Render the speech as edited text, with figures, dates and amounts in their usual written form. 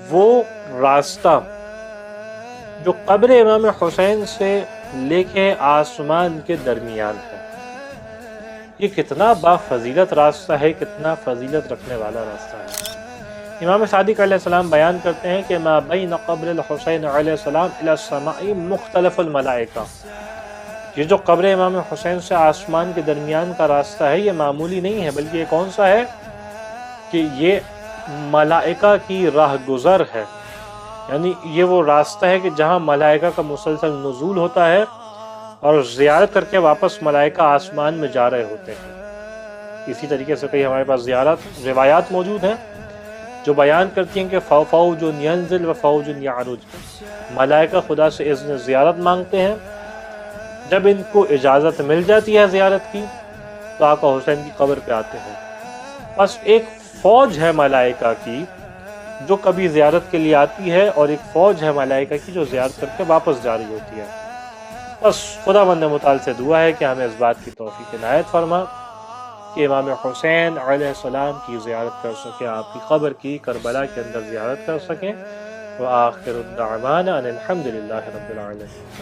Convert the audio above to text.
وہ راستہ جو قبر امام حسین سے لے کے آسمان کے درمیان ہے، یہ کتنا با فضیلت راستہ ہے، کتنا فضیلت رکھنے والا راستہ ہے۔ امام صادق علیہ السلام بیان کرتے ہیں کہ ما بین قبر الحسین علیہ السلام الی السماء مختلف الملائکہ، یہ جو قبر امام حسین سے آسمان کے درمیان کا راستہ ہے یہ معمولی نہیں ہے، بلکہ یہ کون سا ہے کہ یہ ملائکہ کی راہ گزر ہے، یعنی یہ وہ راستہ ہے کہ جہاں ملائکہ کا مسلسل نزول ہوتا ہے اور زیارت کر کے واپس ملائکہ آسمان میں جا رہے ہوتے ہیں۔ اسی طریقے سے کئی ہمارے پاس روایات موجود ہیں جو بیان کرتی ہیں کہ فوج ینزل و فوج یعرج، ملائکہ خدا سے اذن زیارت مانگتے ہیں، جب ان کو اجازت مل جاتی ہے زیارت کی تو آقا حسین کی قبر پہ آتے ہیں۔ بس ایک فوج ہے ملائکہ کی جو کبھی زیارت کے لیے آتی ہے، اور ایک فوج ہے ملائکہ کی جو زیارت کر کے واپس جا رہی ہوتی ہے۔ بس خدا بند متعال سے دعا ہے کہ ہمیں اس بات کی توفیق عنایت فرما کہ امام حسین علیہ السلام کی زیارت کر سکیں، آپ کی قبر کی کربلا کے اندر زیارت کر سکیں۔ وآخر الدعوانا ان الحمد للہ رب العالمین۔